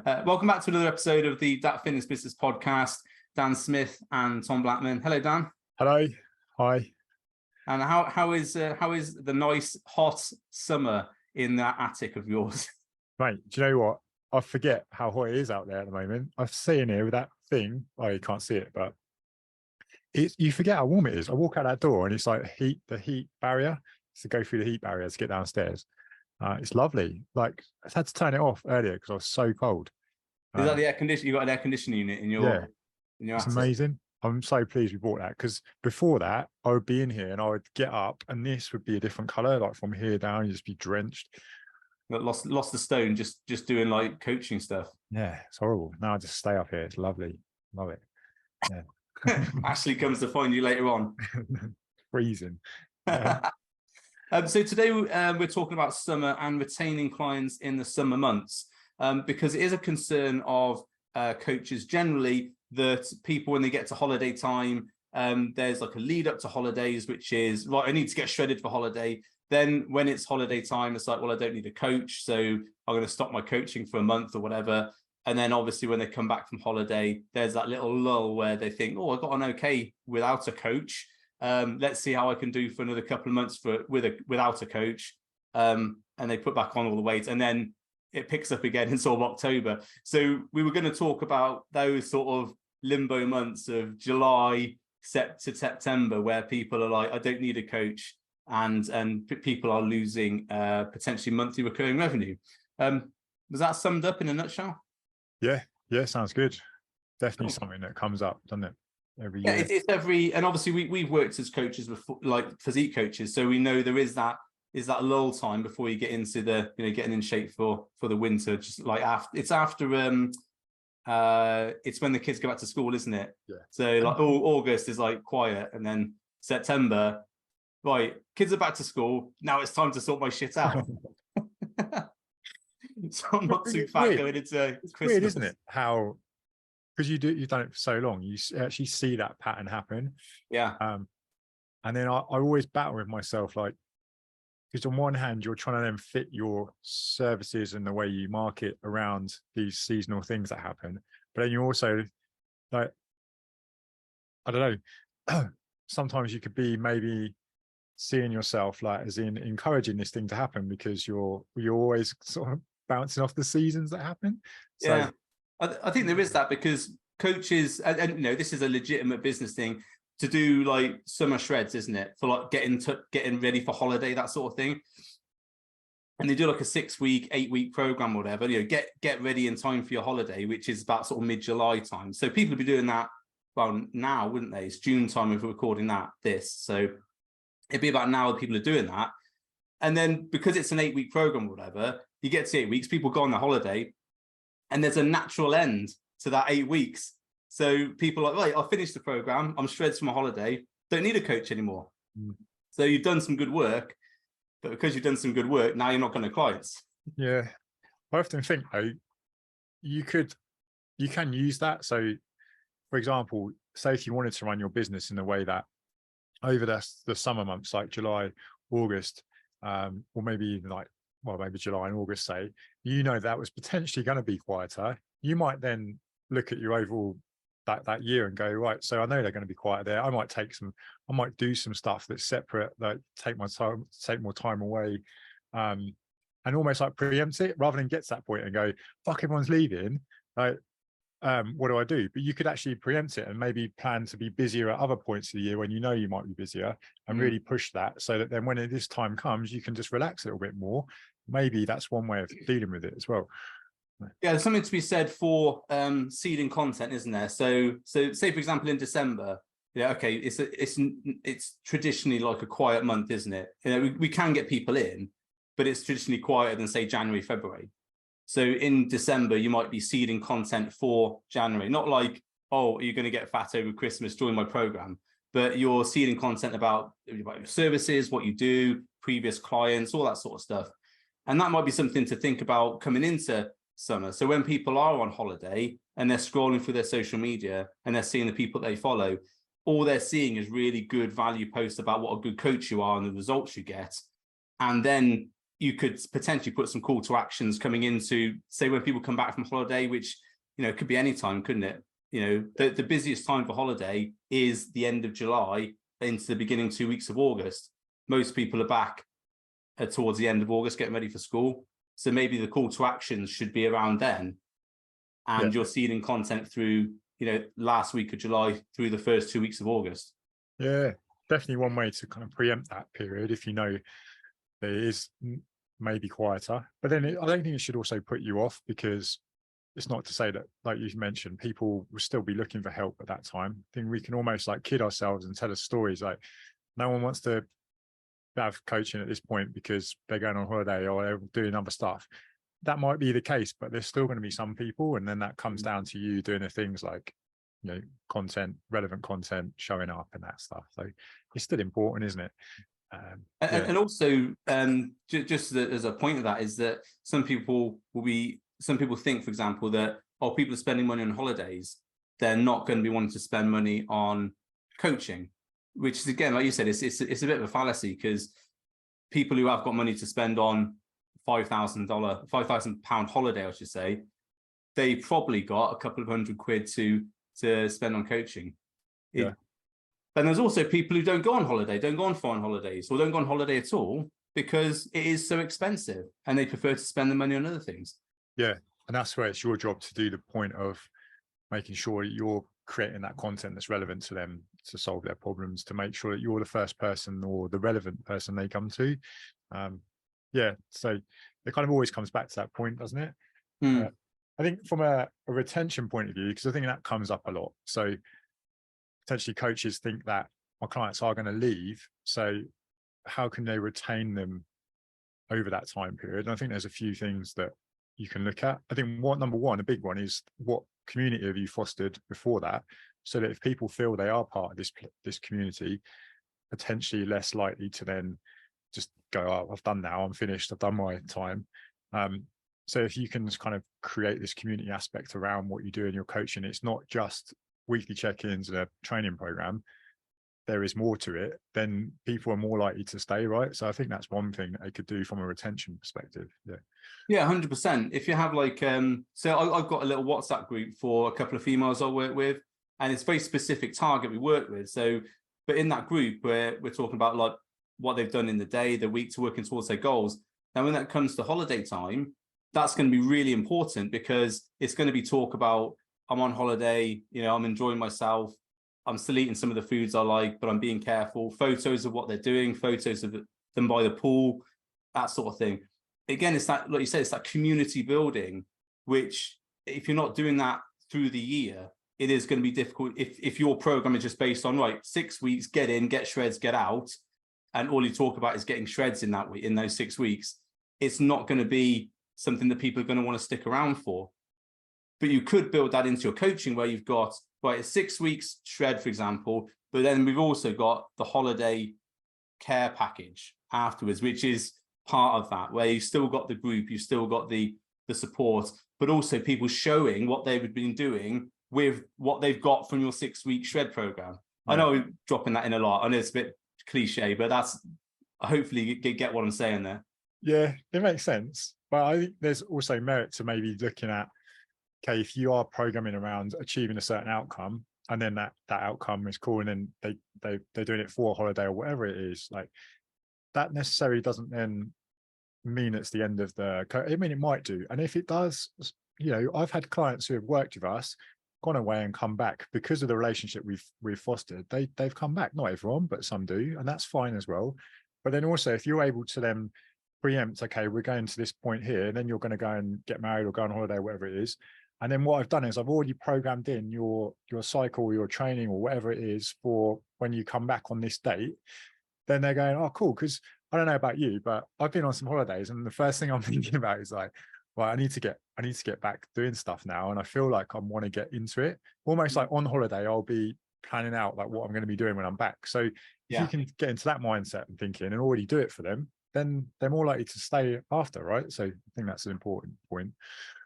Welcome back to another episode of the Dat Fitness Business Podcast. Dan Smith and Tom Blackman. Hello, Dan. Hello. Hi. And how is the nice hot summer in that attic of yours? Mate, do you know what? I forget how hot it is out there at the moment. I'm sitting here with that thing. Oh, you can't see it, but you forget how warm it is. I walk out that door and it's like the heat barrier. To go through the heat barrier to get downstairs. It's lovely. Like I had to turn it off earlier because I was so cold. Is that the air conditioning? You got an air conditioning unit in your It's attic? amazing. I'm so pleased we bought that because before that I would be in here and I would get up and this would be a different color. Like from here down, you'd just be drenched. Lost the stone just doing like coaching stuff. Yeah, it's horrible. Now I just stay up here. It's lovely. Love it. Yeah. Ashley comes to find you later on. Freezing. So today we're talking about summer and retaining clients in the summer months, because it is a concern of coaches generally that people, when they get to holiday time, there's like a lead up to holidays, which is, right, I need to get shredded for holiday. Then when it's holiday time, it's like, well, I don't need a coach, so I'm going to stop my coaching for a month or whatever. And then obviously when they come back from holiday, there's that little lull where they think, oh, I got on okay without a coach. Let's see how I can do for another couple of months without a coach. And they put back on all the weight, and then it picks up again in sort of October. So we were going to talk about those sort of limbo months of July to September, where people are like, I don't need a coach, and people are losing potentially monthly recurring revenue. Was that summed up in a nutshell? Yeah, sounds good. Definitely something that comes up, doesn't it? Every year. It's every, and obviously we've worked as coaches before, like physique coaches, so we know there is that lull time before you get into the getting in shape for the winter. Just like it's when the kids go back to school, isn't it? Yeah. So like August is like quiet, and then September, right, kids are back to school, now it's time to sort my shit out. So I'm not too fat going into Christmas. Weird, isn't it? How, because you've done it for so long, you actually see that pattern happen. Yeah. And then I always battle with myself, like, because on one hand you're trying to then fit your services and the way you market around these seasonal things that happen, but then you also, like, I don't know, sometimes you could be maybe seeing yourself like as in encouraging this thing to happen because you're always sort of bouncing off the seasons that happen. So, yeah, I think there is that, because coaches, and this is a legitimate business thing to do, like summer shreds, isn't it, for like getting ready for holiday, that sort of thing. And they do like a 6-week, 8-week program, or whatever. Get ready in time for your holiday, which is about sort of mid-July time. So people will be doing that. Well, now, wouldn't they? It's June time if we're recording this. So it'd be about now that people are doing that. And then because it's an 8-week program or whatever, you get to 8 weeks, people go on their holiday, and there's a natural end to that 8 weeks. So people are like, right, I'll finish the program, I'm shreds from my holiday, don't need a coach anymore. So you've done some good work, but because you've done some good work, now you're not going to clients. Yeah. I often think though, you can use that. So for example, say if you wanted to run your business in a way that over the summer months, like July, August, or maybe even like, well, maybe July and August, say, that was potentially going to be quieter. You might then look at your overall that year and go, right, so I know they're going to be quiet there. I might do some stuff that's separate, like take more time away, and almost like preempt it rather than get to that point and go, fuck, everyone's leaving. Like, what do I do? But you could actually preempt it and maybe plan to be busier at other points of the year when you know you might be busier, and really push that, so that then when this time comes, you can just relax a little bit more. Maybe that's one way of dealing with it as well. Yeah, there's something to be said for seeding content, isn't there? So say for example in December, okay, it's traditionally like a quiet month, isn't it? We can get people in, but it's traditionally quieter than say January, February. So in December, you might be seeding content for January, not like, oh, you're going to get fat over Christmas, join my program, but you're seeding content about your services, what you do, previous clients, all that sort of stuff. And that might be something to think about coming into summer. So when people are on holiday and they're scrolling through their social media and they're seeing the people they follow, all they're seeing is really good value posts about what a good coach you are and the results you get. And then you could potentially put some call to actions coming into, say, when people come back from holiday, which, you know, it could be any time, couldn't it? You know, the busiest time for holiday is the end of July into the beginning 2 weeks of August. Most people are back towards the end of August, getting ready for school. So maybe the call to actions should be around then. And you're seeding content through, you know, last week of July through the first 2 weeks of August. Yeah, definitely one way to kind of preempt that period if you know there is maybe quieter. But then I don't think it should also put you off, because it's not to say that, like you mentioned, people will still be looking for help at that time. I think we can almost like kid ourselves and tell us stories like no one wants to have coaching at this point because they're going on holiday or they're doing other stuff. That might be the case, but there's still going to be some people, and then that comes down to you doing the things like, you know, content, relevant content, showing up and that stuff. So it's still important, isn't it? And also, just as a point of that is that some people think, for example, that, oh, people are spending money on holidays, they're not going to be wanting to spend money on coaching, which is, again, like you said, it's a bit of a fallacy, because people who have got money to spend on £5,000 holiday, I should say, they probably got a couple of £100 to spend on coaching. And there's also people who don't go on holiday, don't go on foreign holidays, or don't go on holiday at all because it is so expensive and they prefer to spend the money on other things. Yeah. And that's where it's your job to do the point of making sure you're creating that content that's relevant to them to solve their problems, to make sure that you're the first person or the relevant person they come to. So it kind of always comes back to that point, doesn't it? I think from a retention point of view, because I think that comes up a lot. So potentially coaches think that my clients are going to leave, so how can they retain them over that time period? And I think there's a few things that you can look at. I think number one, a big one, is what community have you fostered before that, so that if people feel they are part of this community, potentially less likely to then just go, oh, I've done now, I'm finished, I've done my time. So if you can just kind of create this community aspect around what you do in your coaching, it's not just weekly check-ins and a training program, there is more to it, then people are more likely to stay, right? So I think that's one thing that they could do from a retention perspective. Yeah, 100%. If you have like, so I've got a little WhatsApp group for a couple of females I work with, and it's a very specific target we work with. So, but in that group where we're talking about like what they've done in the day, the week, to working towards their goals. Now, when that comes to holiday time, that's going to be really important, because it's going to be talk about, I'm on holiday, you know, I'm enjoying myself, I'm still eating some of the foods I like, but I'm being careful. Photos of what they're doing, photos of them by the pool, that sort of thing. Again, it's that, like you said, it's that community building, which if you're not doing that through the year, it is going to be difficult. If your program is just based on, right, 6 weeks, get in, get shreds, get out, and all you talk about is getting shreds in that week, in those 6 weeks, it's not going to be something that people are going to want to stick around for. But you could build that into your coaching, where you've got, right, a 6 weeks shred, for example, but then we've also got the holiday care package afterwards, which is part of that, where you've still got the group, you've still got the support, but also people showing what they've been doing with what they've got from your 6 week shred program. Yeah. I know we're dropping that in a lot. I know it's a bit cliche, but that's, hopefully you get what I'm saying there. Yeah, it makes sense. But I think there's also merit to maybe looking at, okay, if you are programming around achieving a certain outcome, and then that outcome is cool, and then they're doing it for a holiday or whatever it is, like that necessarily doesn't then mean it's the end of the, I mean, it might do. And if it does, you know, I've had clients who have worked with us, gone away and come back because of the relationship we've fostered. They've come back, not everyone, but some do, and that's fine as well. But then also, if you're able to then preempt, okay, we're going to this point here, and then you're going to go and get married or go on holiday, whatever it is. And then what I've done is I've already programmed in your cycle, your training, or whatever it is for when you come back on this date. Then they're going, oh, cool. Because I don't know about you, but I've been on some holidays, and the first thing I'm thinking about is like, well, I need to get back doing stuff now. And I feel like I want to get into it. Almost like on holiday, I'll be planning out like what I'm going to be doing when I'm back. So if you can get into that mindset and thinking and already do it for them, then they're more likely to stay after, right? So I think that's an important point.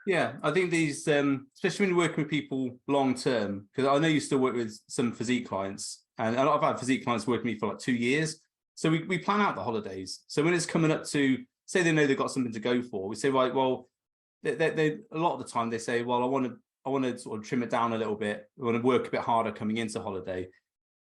Yeah, I think these, especially when you're working with people long term, because I know you still work with some physique clients, and I've had physique clients work with me for like 2 years. So we plan out the holidays. So when it's coming up to say they know they've got something to go for, we say, right, well, they a lot of the time they say, well, I want to sort of trim it down a little bit. I want to work a bit harder coming into holiday.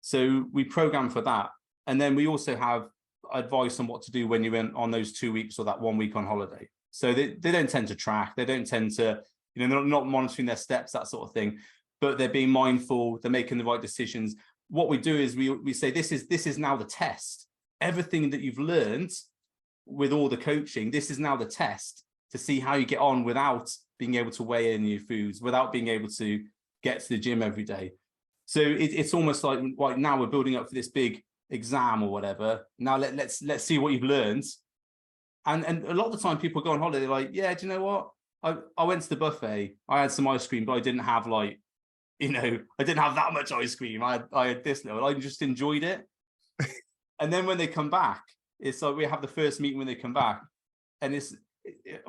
So we program for that. And then we also have advice on what to do when you're on those 2 weeks or that 1 week on holiday. So they don't tend to track, they don't tend to, they're not monitoring their steps, that sort of thing, but they're being mindful, they're making the right decisions. What we do is we say, this is now the test. Everything that you've learned with all the coaching, this is now the test to see how you get on without being able to weigh in your foods, without being able to get to the gym every day. So it's almost like, right, now we're building up for this big exam or whatever. Now let's see what you've learned. And a lot of the time people go on holiday, they're like, yeah, do you know what? I went to the buffet, I had some ice cream, but I didn't have I didn't have that much ice cream. I had this little, I just enjoyed it. And then when they come back, it's like we have the first meeting when they come back, and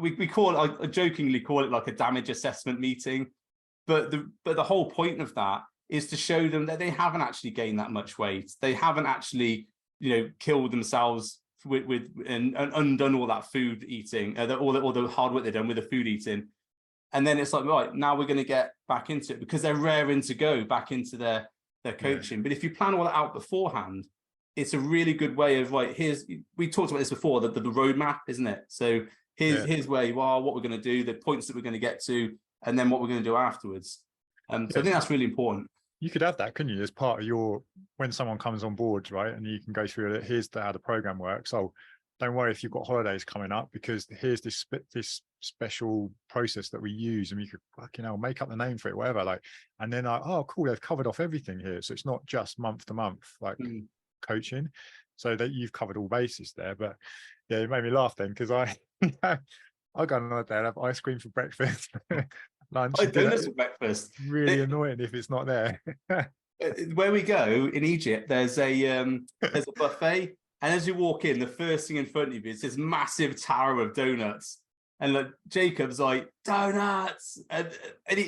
we call it, I jokingly call it like a damage assessment meeting, but the whole point of that is to show them that they haven't actually gained that much weight. They haven't actually, killed themselves with and undone all that food eating, all the hard work they've done with the food eating. And then it's like, right, now we're going to get back into it, because they're raring to go back into their coaching. Yeah. But if you plan all that out beforehand, it's a really good way of, right, we talked about this before, the roadmap, isn't it? So here's where you are, what we're going to do, the points that we're going to get to, and then what we're going to do afterwards. So I think that's really important. You could have that, couldn't you, as part of when someone comes on board, right? And you can go through it. Here's how the program works. Oh, don't worry if you've got holidays coming up, because here's this special process that we use, and we could make up the name for it, whatever. And then oh, cool, they've covered off everything here. So it's not just month to month coaching, so that you've covered all bases there. But yeah, it made me laugh then, because I go on holiday and have ice cream for breakfast. Lunch, donuts for breakfast. Really annoying if it's not there. Where we go in Egypt, there's a buffet, and as you walk in, the first thing in front of you is this massive tower of donuts. And Jacob's like, donuts, and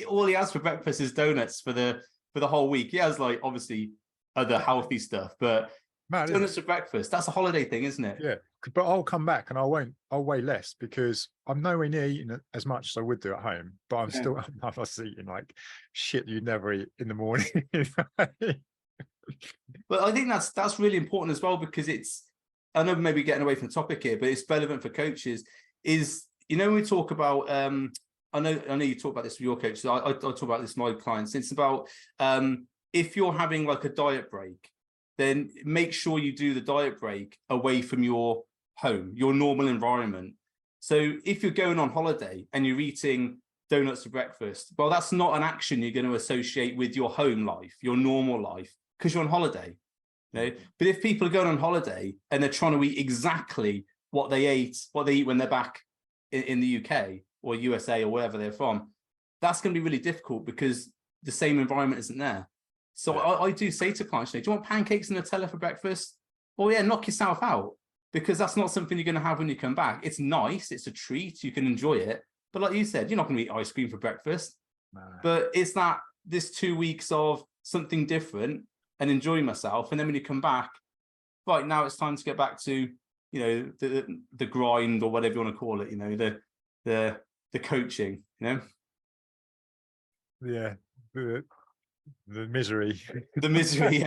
all he has for breakfast is donuts for the whole week. He has obviously other healthy stuff, but donuts for breakfast, that's a holiday thing, isn't it? Yeah, but I'll come back and I'll weigh less, because I'm nowhere near eating as much as I would do at home, but I'm not eating like shit you'd never eat in the morning. But I think that's really important as well, because I know maybe getting away from the topic here, but it's relevant for coaches. Is, when we talk about I know you talk about this with your coaches, I talk about this with my clients. It's about if you're having a diet break, then make sure you do the diet break away from your home, your normal environment. So if you're going on holiday and you're eating donuts for breakfast, well, that's not an action you're going to associate with your home life, your normal life, because you're on holiday. But if people are going on holiday and they're trying to eat exactly what they eat when they're back in the UK or USA or wherever they're from, that's going to be really difficult, because the same environment isn't there. So I do say to clients, do you want pancakes and Nutella for breakfast? Well, yeah, knock yourself out, because that's not something you're going to have when you come back. It's nice, it's a treat, you can enjoy it. But like you said, you're not going to eat ice cream for breakfast. No. But it's this 2 weeks of something different and enjoying myself. And then when you come back, right, now it's time to get back to, the grind, or whatever you want to call it, the coaching, Yeah. The misery. The misery,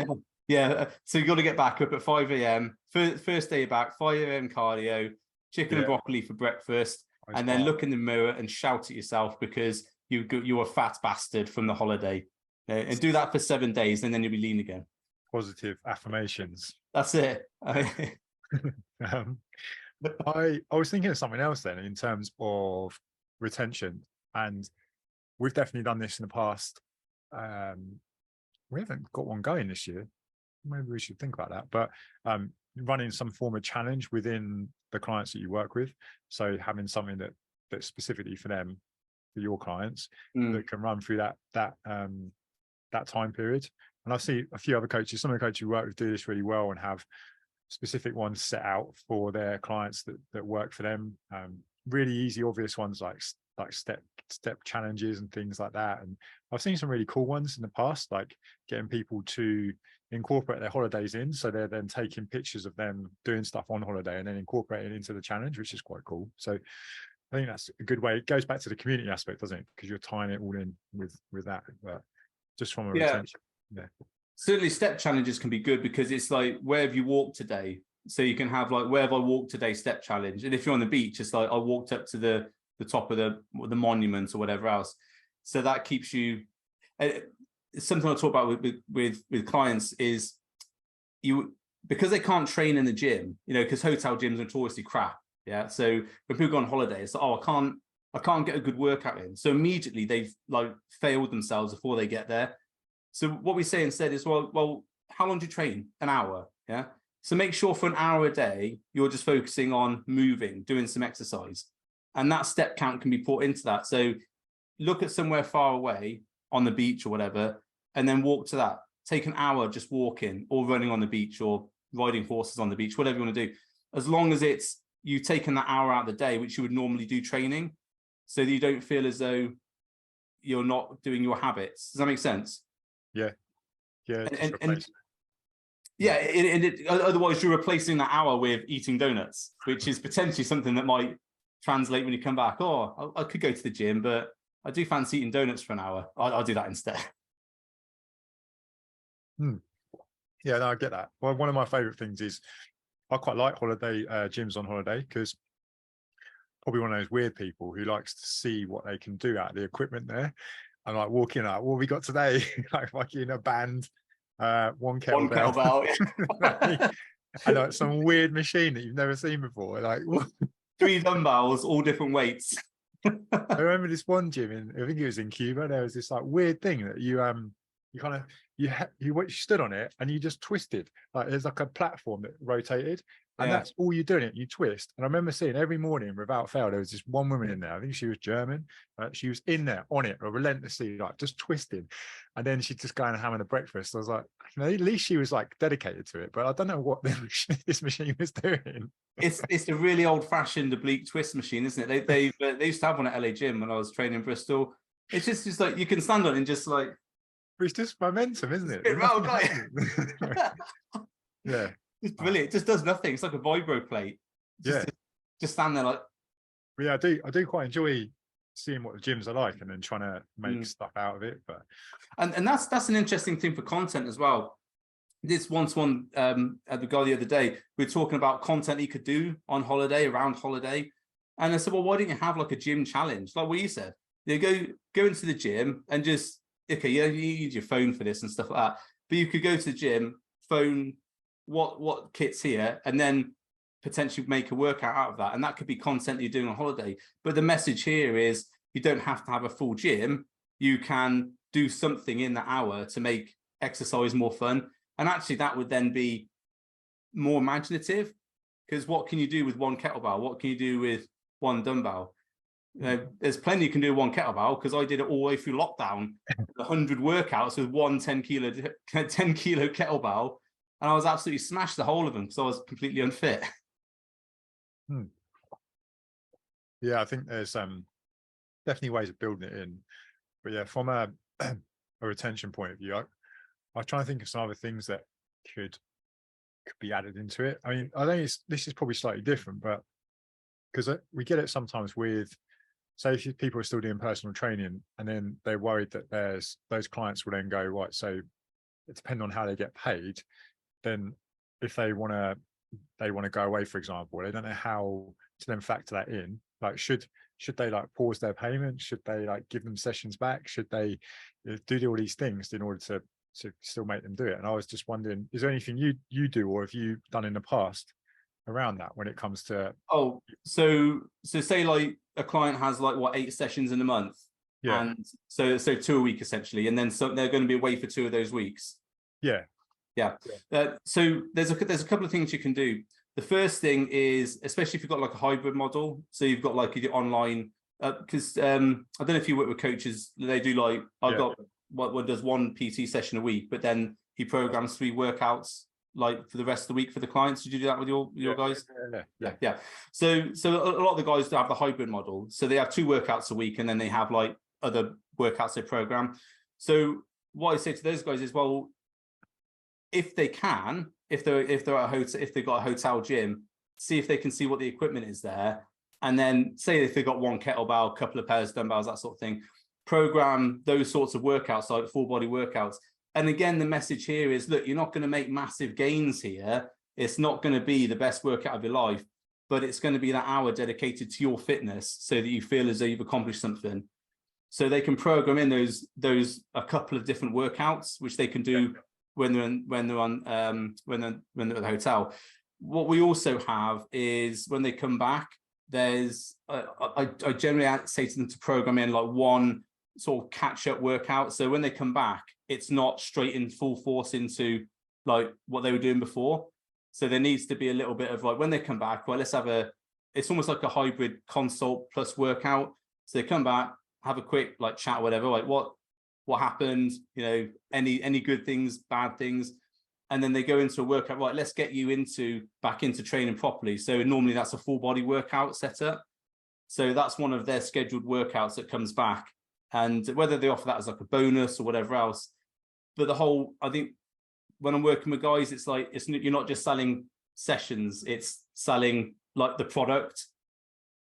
yeah. So you got to get back up at 5 a.m. First day back, 5 a.m. cardio, chicken and broccoli for breakfast, and then look in the mirror and shout at yourself because you're a fat bastard from the holiday. And do that for 7 days, and then you'll be lean again. Positive affirmations. That's it. I was thinking of something else then in terms of retention, and we've definitely done this in the past. We haven't got one going this year. Maybe we should think about that. But running some form of challenge within the clients that you work with. So having something that's specifically for them, for your clients, that can run through that time period. And I see a few other coaches, some of the coaches who work with do this really well and have specific ones set out for their clients that work for them. Really easy, obvious ones like like step challenges and things like that. And I've seen some really cool ones in the past, like getting people to incorporate their holidays in, so they're then taking pictures of them doing stuff on holiday and then incorporating it into the challenge, which is quite cool. So I think that's a good way. It goes back to the community aspect, doesn't it? Because you're tying it all in with that, but just from a retention. Yeah, certainly step challenges can be good, because it's like, where have you walked today? So you can have like, where have I walked today step challenge. And if you're on the beach, it's like, I walked up to the top of the monument or whatever else. So that keeps you, something I talk about with clients is, because they can't train in the gym, because hotel gyms are notoriously crap. Yeah. So when people go on holiday, it's like, oh, I can't get a good workout in. So immediately they've like failed themselves before they get there. So what we say instead is, well, how long do you train? An hour. Yeah. So make sure for an hour a day, you're just focusing on moving, doing some exercise. And that step count can be put into that. So look at somewhere far away on the beach or whatever, and then walk to that. Take an hour just walking or running on the beach or riding horses on the beach, whatever you want to do. As long as it's you've taken that hour out of the day, which you would normally do training, so that you don't feel as though you're not doing your habits. Does that make sense? Yeah. Yeah. Otherwise you're replacing that hour with eating donuts, which is potentially something that might translate when you come back. Oh, I could go to the gym, but I do fancy eating donuts for an hour. I'll do that instead. Yeah, no, I get that. Well, one of my favorite things is I quite like holiday gyms on holiday, because probably one of those weird people who likes to see what they can do out of the equipment there. And like walking out, what have we got today? Like fucking a band, one kettlebell. And like some weird machine that you've never seen before. Like 3 dumbbells, all different weights. I remember this one gym I think it was in Cuba. There was this like weird thing that you stood on it and you just twisted. Like there's like a platform that rotated, and that's all you're doing. You twist. And I remember seeing every morning without fail, there was this one woman in there. I think she was German. She was in there on it relentlessly, like just twisting. And then she'd just go and having a breakfast. I was like, at least she was like dedicated to it. But I don't know what this machine was doing. It's a really old-fashioned oblique twist machine, isn't it? They used to have one at LA Gym when I was training in Bristol. It's just like you can stand on it and just like. It's just momentum, isn't it? Yeah. It's brilliant. It just does nothing. It's like a vibro plate. Just stand there like. Yeah, I do quite enjoy seeing what the gyms are like and then trying to make stuff out of it. But and that's an interesting thing for content as well. This one at the guy the other day, we were talking about content he could do on holiday, around holiday. And I said, well, why don't you have like a gym challenge? Like what you said. You go into the gym and just, okay, you need your phone for this and stuff like that. But you could go to the gym, phone what kit's here, and then potentially make a workout out of that. And that could be content you're doing on holiday. But the message here is you don't have to have a full gym. You can do something in that hour to make exercise more fun. And actually that would then be more imaginative, because what can you do with one kettlebell? What can you do with one dumbbell? There's plenty you can do with one kettlebell, because I did it all the way through lockdown, 100 workouts with one 10 kilo kettlebell, and I was absolutely smashed the whole of them because I was completely unfit. Yeah, I think there's definitely ways of building it in, but yeah, from a retention point of view, I was trying to think of some other things that could be added into it. I mean, I think this is probably slightly different, but because we get it sometimes with, say, if people are still doing personal training and then they're worried that those clients will then go, right, so it depends on how they get paid. Then if they want to go away, for example, they don't know how to then factor that in. Like, should they like pause their payment? Should they like give them sessions back? Should they do all these things in order to still make them do it? And I was just wondering, is there anything you do or have you done in the past around that when it comes to? Oh, so say like a client has like 8 sessions in a month, and so 2 a week essentially, and then they're going to be away for 2 of those weeks. So there's a couple of things you can do. The first thing is, especially if you've got like a hybrid model, so you've got like your online, because I don't know if you work with coaches, they do like, I've got what does 1 PT session a week, but then he programs 3 workouts like for the rest of the week for the clients? Did you do that with your guys? Yeah. So a lot of the guys have the hybrid model. So they have 2 workouts a week, and then they have like other workouts they program. So what I say to those guys is, well, if they can, if they're at a hotel, if they've got a hotel gym, see if they can see what the equipment is there. And then say if they've got 1 kettlebell, a couple of pairs of dumbbells, that sort of thing, program those sorts of workouts, like full body workouts. And again, the message here is, look, you're not going to make massive gains here. It's not going to be the best workout of your life, but it's going to be that hour dedicated to your fitness so that you feel as though you've accomplished something. So they can program in those a couple of different workouts, which they can do when they're at the hotel. What we also have is when they come back, there's I generally say to them to program in like 1 sort of catch-up workout. So when they come back, it's not straight in full force into like what they were doing before. So there needs to be a little bit of like, when they come back, well, let's have it's almost like a hybrid consult plus workout. So they come back, have a quick like chat or whatever, like what happened, you know, any good things, bad things. And then they go into a workout, right, let's get you back into training properly. So normally that's a full body workout setup. So that's one of their scheduled workouts that comes back. And whether they offer that as like a bonus or whatever else, but I think when I'm working with guys, it's like, you're not just selling sessions, it's selling like the product.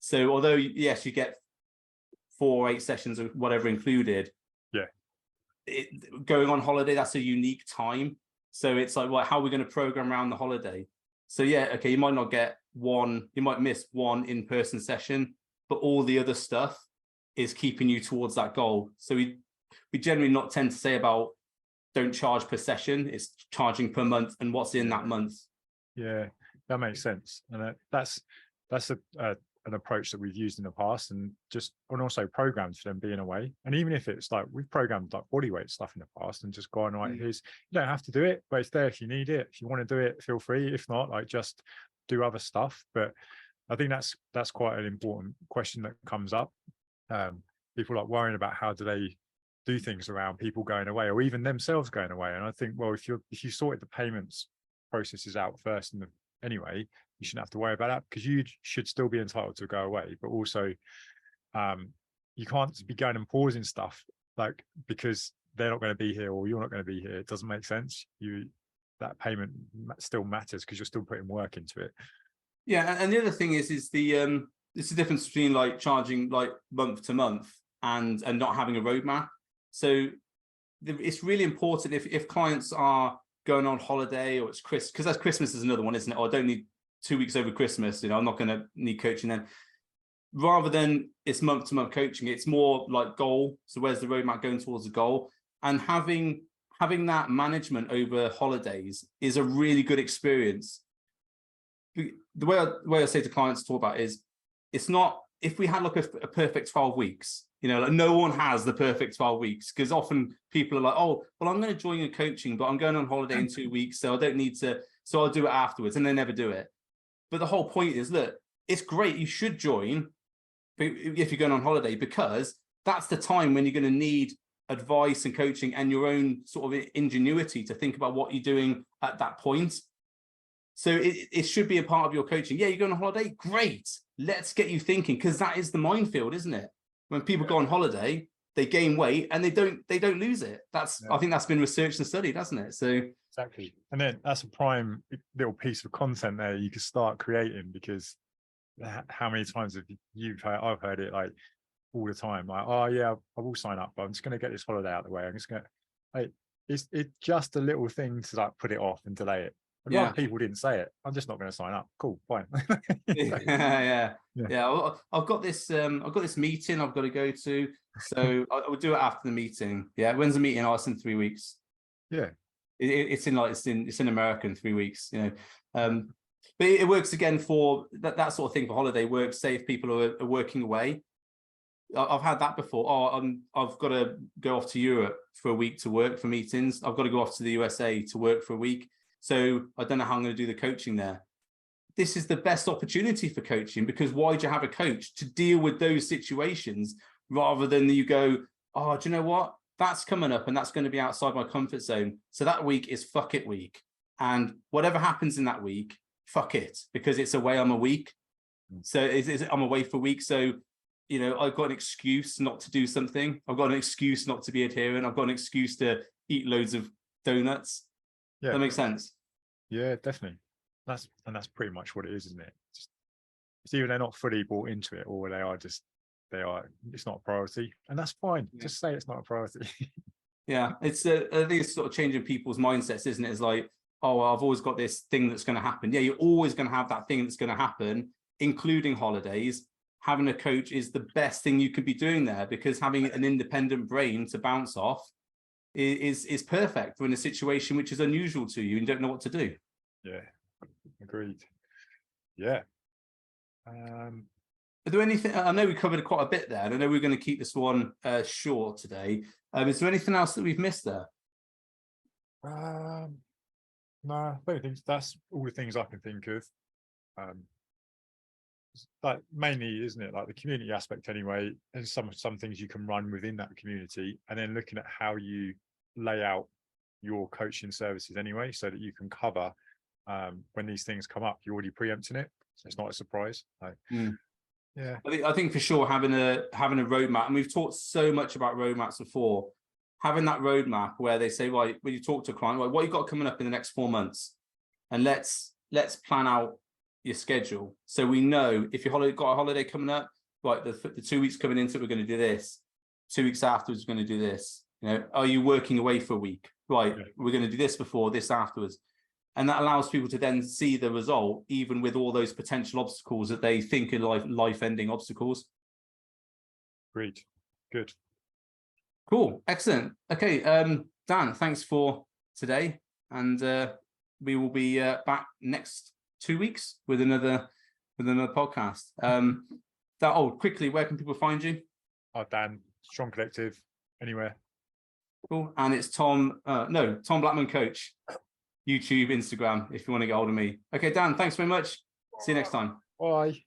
So although, yes, you get 4 or 8 sessions or whatever included. Going on holiday, that's a unique time. So it's like, well, how are we going to program around the holiday? So yeah, okay, you might not get you might miss 1 in-person session, but all the other stuff is keeping you towards that goal. So we generally not tend to say about don't charge per session, it's charging per month and what's in that month. Yeah, that makes sense. And that's an approach that we've used in the past, and also programmed for them being away. And even if it's like, we've programmed like body weight stuff in the past and just gone, right, you don't have to do it, but it's there if you need it. If you want to do it, feel free. If not, like, just do other stuff. But I think that's quite an important question that comes up. People like worrying about how do they do things around people going away or even themselves going away. And I think, well, if you sorted the payments processes out first anyway, you shouldn't have to worry about that, because you should still be entitled to go away. But also, you can't be going and pausing stuff like because they're not going to be here or you're not going to be here. It doesn't make sense. That payment still matters because you're still putting work into it. Yeah, and the other thing is it's the difference between like charging like month to month and not having a roadmap. So it's really important if clients are going on holiday, or it's Christmas, because that's Christmas is another one, isn't it? Or I don't need 2 weeks over Christmas, you know, I'm not going to need coaching then. Rather than it's month to month coaching, it's more like goal. So where's the roadmap going towards the goal? And having that management over holidays is a really good experience. The way I say to clients to talk about is, it's not, if we had like a perfect 12 weeks, you know, like no one has the perfect 12 weeks, because often people are like, oh, well, I'm going to join your coaching, but I'm going on holiday in 2 weeks, so I don't need to, so I'll do it afterwards, and they never do it. But the whole point is, look, it's great, you should join if you're going on holiday, because that's the time when you're going to need advice and coaching and your own sort of ingenuity to think about what you're doing at that point. So it should be a part of your coaching. Yeah, you're going on holiday, great, let's get you thinking, because that is the minefield, isn't it? When people go on holiday, they gain weight and they don't lose it. I think that's been researched and studied, hasn't it? So exactly. And then that's a prime little piece of content there you can start creating, because how many times have I've heard it like all the time, like, oh yeah, I will sign up, but I'm just going to get this holiday out of the way. I'm just going to, like, it's just a little thing to like put it off and delay it. I'd rather people didn't say it. I'm just not going to sign up. Cool, fine. yeah. I've got this meeting I've got to go to, so I will do it after the meeting. Yeah, when's the meeting? Oh, it's in 3 weeks. Yeah, it's in America in 3 weeks. You know, but it works again for that sort of thing. For holiday works. Say if people are working away, I've had that before. Oh, I've got to go off to Europe for a week to work for meetings. I've got to go off to the USA to work for a week. So I don't know how I'm going to do the coaching there. This is the best opportunity for coaching, because why do you have a coach? To deal with those situations, rather than you go, oh, do you know what? That's coming up and that's going to be outside my comfort zone. So that week is fuck it week. and whatever happens in that week, fuck it, because it's away. I'm a week. So I'm away for a week. So, you know, I've got an excuse not to do something. I've got an excuse not to be adherent. I've got an excuse to eat loads of donuts. Yeah. That makes sense. Yeah, definitely. That's pretty much what it is, isn't it? It's either they're not fully bought into it, or it's not a priority, and that's fine. Yeah. Just say it's not a priority. Yeah, it's I think it's sort of changing people's mindsets, isn't it? It's like, oh, well, I've always got this thing that's going to happen. Yeah, you're always going to have that thing that's going to happen, including holidays. Having a coach is the best thing you could be doing there, because having an independent brain to bounce off is perfect for in a situation which is unusual to you and don't know what to do. Yeah, agreed. Yeah. Are there anything, I know we covered quite a bit there, and I know we're going to keep this one short today. Is there anything else that we've missed there? No, I don't think that's all the things I can think of. Like mainly, isn't it, like the community aspect anyway, and some things you can run within that community, and then looking at how you lay out your coaching services anyway, so that you can cover when these things come up, you're already preempting it, so it's not a surprise. Yeah, I think for sure having a roadmap, and we've talked so much about roadmaps before, having that roadmap where they say, right, when you talk to a client, right, what you've got coming up in the next 4 months, and let's plan out your schedule, so we know if you've got a holiday coming up, right, the 2 weeks coming into it, we're going to do this. 2 weeks afterwards, we're going to do this. You know, are you working away for a week? Right, yeah. We're going to do this before, this afterwards. And that allows people to then see the result, even with all those potential obstacles that they think are life-ending obstacles. Great. Good. Cool. Excellent. Okay, Dan, thanks for today. And we will be back next 2 weeks with another podcast. Quickly, where can people find you? Dan, Strong Collective, anywhere. Cool. And it's Tom Blackman Coach. YouTube, Instagram, if you want to get hold of me. Okay, Dan, thanks very much. See you next time. Bye.